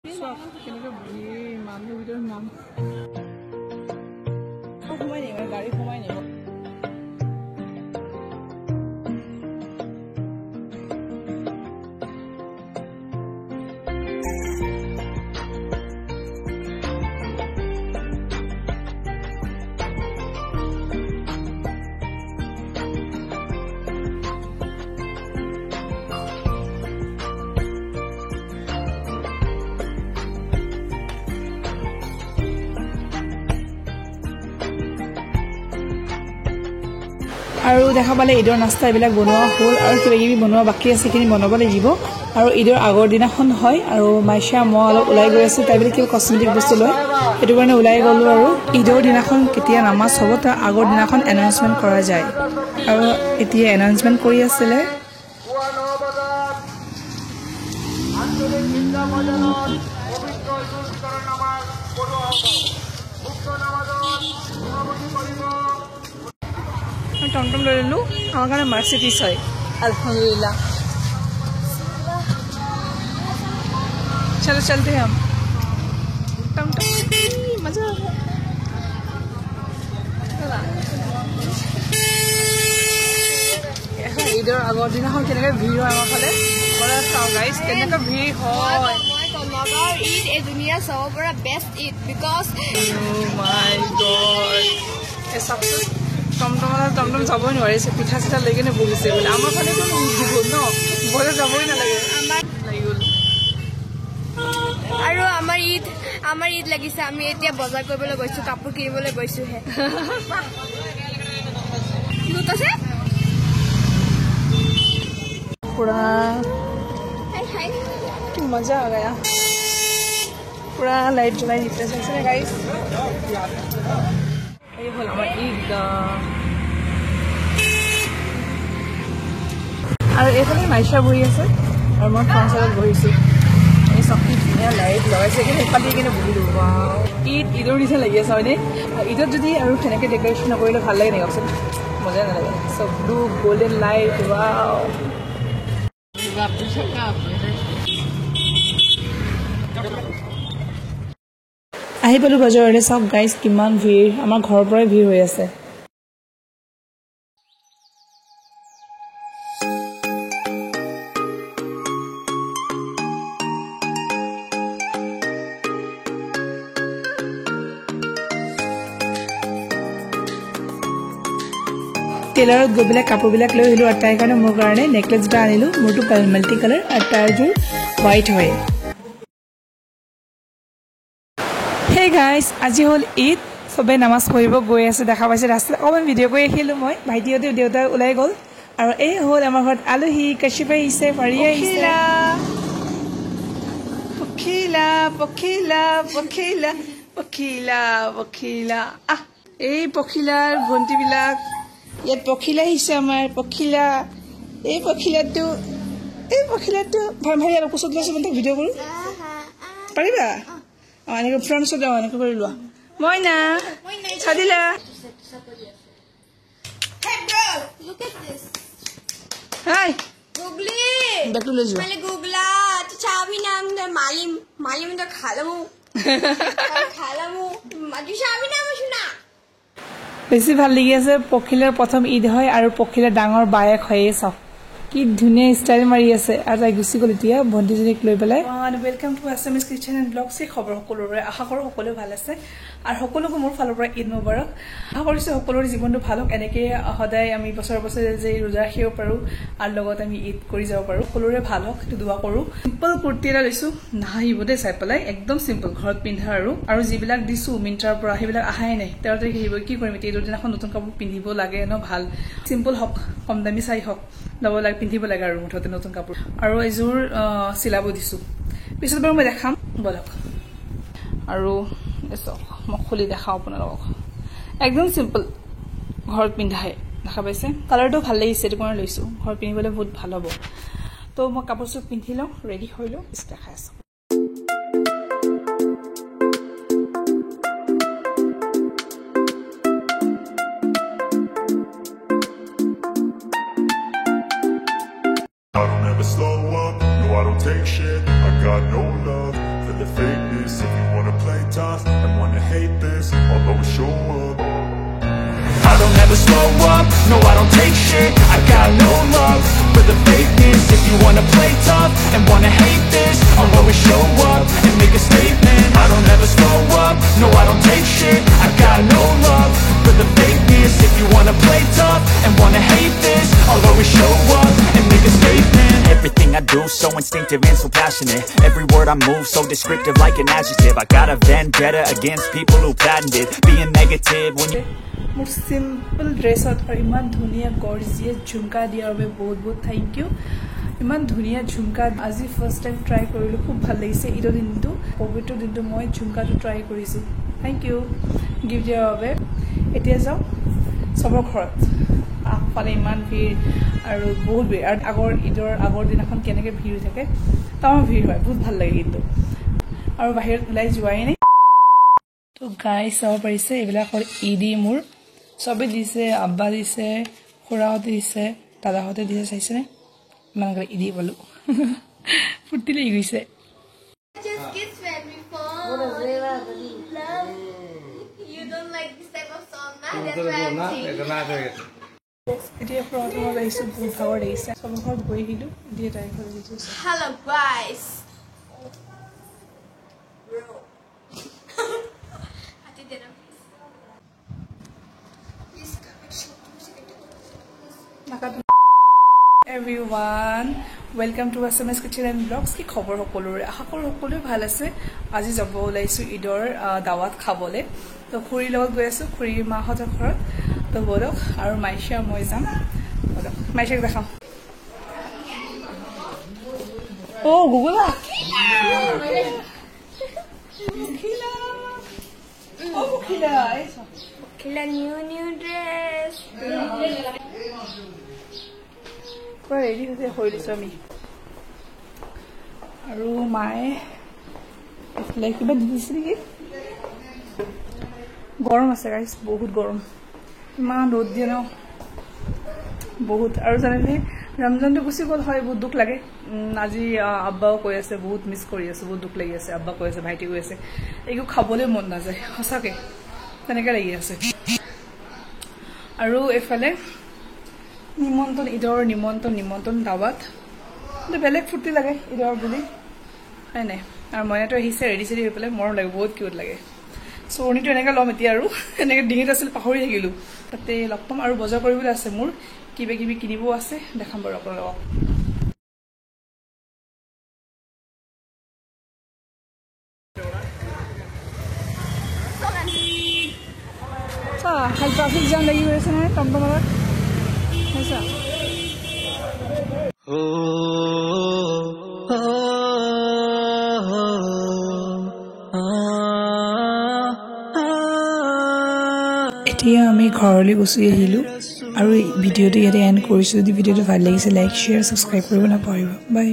কেনেকৈ মানুহ ভিতৰত নাম সোমাই নিব গাড়ী সোমাই নিব আৰু দেখা পালে ঈদৰ নাস্তা এইবিলাক বনোৱা হ'ল আৰু কিবা কিবি বনোৱা বাকী আছে সেইখিনি বনাব লাগিব আৰু ঈদৰ আগৰ দিনাখন হয় আৰু মাইশা মই অলপ ওলাই গৈ আছোঁ তাই বোলে কিবা কচমেটিক বস্তু লয় সেইটো কাৰণে ওলাই গ'লোঁ আৰু ঈদৰ দিনাখন কেতিয়া নামাজ হ'ব তাৰ আগৰ দিনাখন এনাউন্সমেণ্ট কৰা যায় আৰু এতিয়া এনাউন্সমেণ্ট কৰি আছিলে टमटम ले लूँ हमारे मर्सिडीज है अल्हम्दुलिल्लाह चलो चलते हैं हम टमटम मजा ঈদৰ আগৰ দিনাখন কেনেকৈ ভিৰ হয় আমাৰ ফালে বৰা চাওঁ গাইজ কেনেকৈ ভিৰ হয় ঈদ এই দুনিয়াৰ চবৰ পৰা best Eid because my god এই চাওকচোন টমটম যাবই নোৱাৰিছে পিঠা চিঠা লৈ কিনে বহিছে বোলে আমাৰ ফালেতো দিব ন বলে যাবই নালাগে লাগি গ'ল আৰু আমাৰ ঈদ লাগিছে আমি এতিয়া বজাৰ কৰিবলৈ গৈছোঁ কাপোৰ কিনিবলৈ গৈছোঁহে লুট আছে पूरा मजा आ गया पूरा लाइट जलाई दिखते हैं गाइस ये बोला मैं ईद और এইফালে মাইশা বহি আছে আৰু মই ফ্ৰণ্ট বহিছোঁ এই চকী ধুনীয়া লাইট লগাইছে কিন্তু এইফালে কিনে বহিলোঁ ঈদৰ নিচিনা লাগি আছে হয়নে ঈদত যদি আৰু সেনেকৈ ডেকৰেশ্যন নকৰিলে ভাল লাগে নেকি কওকচোন মজা নালাগে চব ব্লু গল্ডেন লাইট ৱাও আহি পালোঁ বজাৰতে চাওক গাইজ কিমান ভিৰ আমাৰ ঘৰৰ পৰাই ভিৰ হৈ আছে টেইলাৰত গৈ পেলাই কাপোৰবিলাক লৈ আহিলোঁ আৰু তাইৰ কাৰণে মোৰ কাৰণে নেকলেছ এটা আনিলোঁ মোৰটো মাল্টি কালাৰ আৰু তাইৰযোৰ হোৱাইট হয় হে গাইজ আজি হ'ল ঈদ চবেই নামাজ পঢ়িব গৈ আছে দেখা পাইছে ৰাস্তাত অকণমান ভিডিঅ' কৰি আহিলোঁ মই ভাইটিহঁতেও দেউতা ওলাই গ'ল আৰু এই হ'ল আমাৰ ঘৰত আলহী কাশ্যপ আহিছে মাৰিয়া আহিছে পখিলা পখিলা পখিলা পখিলা পখিলা আহ এই পখিলাৰ ভণ্টিবিলাক ইয়াত পখিলা আহিছে আমাৰ পখিলা এই পখিলাটো ভাই অলপ ওচৰত লৈছোঁ মই তাক ভিডিঅ' কৰোঁ পাৰিবা অঁ এনেকৈ ফ্ৰণ্টছত যাওঁ এনেকৈ কৰি লোৱা মইনা চাদিলা হাই বেগটো লৈ যোৱা বেছি ভাল লাগি আছে পখিলাৰ প্ৰথম ঈদ হয় আৰু পখিলাৰ ডাঙৰ বায়েক হয়ে চাওক কি ধুনীয়া ষ্টাইল মাৰি আছে আৰু তাই গুচি গ'ল এতিয়া ভণ্টিজনীক লৈ পেলাই welcome to Assamese kitchen and blogs এই খবৰ সকলোৰে আশা কৰোঁ সকলোৱে ভাল আছে আৰু সকলোকে মোৰ ফালৰ পৰা ঈদ মুবাৰক আশা কৰিছোঁ সকলোৰে জীৱনটো ভাল হওক এনেকৈ সদায় আমি বছৰে বছৰে যে ৰোজা ৰাখিব পাৰোঁ আৰু লগত আমি ঈদ কৰি যাব পাৰোঁ সকলোৰে ভাল হওক সেইটো দুৱা কৰোঁ চিম্পল কুৰ্তি এটা লৈছোঁ নাহিব দেই চাই পেলাই একদম চিম্পল ঘৰত পিন্ধা আৰু যিবিলাক দিছোঁ মিন্ট্ৰাৰ পৰা সেইবিলাক আহাই নাই 13 তাৰিখে আহিব কি কৰিম এতিয়া ঈদৰ দিনাখন নতুন কাপোৰ পিন্ধিব লাগে ন ভাল চিম্পল হওক কম দামী চাই হওক ল'ব লাগে পিন্ধিব লাগে আৰু মুঠতে নতুন কাপোৰ আৰু এযোৰ চিলাব দিছোঁ পিছত বাৰু মই দেখাম বলক আৰু চাওক মই খুলি দেখাওঁ আপোনালোকক একদম চিম্পল ঘৰত পিন্ধাই দেখা পাইছে কালাৰটো ভাল লাগিছে সেইটো কাৰণে লৈছোঁ ঘৰত পিন্ধিবলৈ বহুত ভাল হ'ব তো মই কাপোৰযোৰ পিন্ধি লওঁ ৰেডি হৈ লওঁ পিছত দেখাই আছোঁ I don't ever slow up, no I don't take shit. I got no love for the fakeness. If you wanna play tough and wanna hate this, I'll always show up. I don't ever slow up, no I don't take shit. I got no love for the fakeness. If you wanna play tough and wanna hate this, I'll always show up and make a statement. I don't ever slow up, no I don't take shit. I got no love for the fakeness. If you wanna play tough and wanna hate this, I'll always show up and make a statement. Everything I do so instinctive and so passionate. Every word I move so descriptive like an adjective. I got a vendetta against people who patented being negative when you মোৰ simple ড্ৰেছত আৰু ইমান ধুনীয়া gorgeous jhumka দিয়াৰ বাবে বহুত বহুত thank U ইমান ধুনীয়া ঝুমকা আজি ফাৰ্ষ্ট টাইম ট্ৰাই কৰিলোঁ খুব ভাল লাগিছে ঈদৰ দিনটো পবিত্ৰ দিনটো মই ঝুমকাটো ট্ৰাই কৰিছোঁ থেংক ইউ গিফ্ট দিয়াৰ বাবে এতিয়া যাওঁ চবৰ ঘৰত আগফালে ইমান ভিৰ আৰু বহুত ভিৰ আৰু ঈদৰ আগৰ দিনাখন কেনেকৈ ভিৰ হৈ থাকে তামাম ভিৰ হয় বহুত ভাল লাগে কিন্তু আৰু বাহিৰত ওলাই যোৱাই নাই তো গাই চাব পাৰিছে এইবিলাকৰ ঈদি মোৰ সবে দিছে আব্বা দিছে খুৰাহঁতে দিছে দাদাহঁতে দিছে চাইছেনে ইমান ঈদি পালোঁ ফূৰ্তি লাগি গৈছে এতিয়া প্ৰথমত আহিছোঁ বহুত ভাগৰ লাগিছে চবৰ ঘৰত গৈ আহিলোঁ এতিয়া ট্ৰাই কৰি দিছোঁ Hello guys. Everyone, welcome to SMS Kitchen and Vlogs. কি খবৰ সকলোৰে আশা কৰোঁ সকলোৱে ভাল আছে আজি যাব ওলাইছোঁ ঈদৰ দাৱাত খাবলৈ তো খুৰীৰ লগত গৈ আছোঁ খুৰীৰ মাহঁতৰ ঘৰত তো বলক আৰু মাইশা মই যাম বলক মাইশাক দেখাম গুগলা Kila new dress. ৰেডি হৈছে হৈ দিছোঁ আমি আৰু মায়ে এইফালে কিবা দি দিছে নেকি গৰম আছে গাইছ বহুত গৰম ইমান ৰ'দ দিয়ে ন বহুত আৰু জানেনে ৰমজানটো গুচি গ'ল হয় বহুত দুখ লাগে আজি আব্বাও কৈ আছে বহুত মিছ কৰি আছে বহুত দুখ লাগি আছে আব্বা কৈ আছে ভাইটি কৈ আছে একো খাবলৈ মন নাযায় সঁচাকৈ তেনেকৈ লাগি আছে আৰু এইফালে নিমন্ত্ৰণ ঈদৰ নিমন্ত্ৰণ দাৱাত কিন্তু বেলেগ ফূৰ্তি লাগে ঈদৰ বুলি হয় নাই আৰু মইনাটো আহিছে ৰেডি চেডি হৈ পেলাই মৰম লাগে বহুত কিউট লাগে চৰণিটো এনেকৈ ল'ম এতিয়া আৰু এনেকৈ ডিঙিত আছিল পাহৰি থাকিলোঁ তাতে লগ পাম আৰু বজাৰ কৰিবলৈ আছে মোৰ কিবা কিবি কিনিবও আছে দেখাম বাৰু আপোনালোকক খালি ট্ৰাফিক জাম লাগি গৈ আছে নহয় টমটমত এতিয়া আমি ঘৰলৈ গুচি আহিলোঁ আৰু ভিডিঅ'টো ইয়াতে এণ্ড কৰিছোঁ যদি ভিডিঅ'টো ভাল লাগিছে লাইক শ্বেয়াৰ ছাবস্ক্ৰাইব কৰিব নাপাহৰিব বাই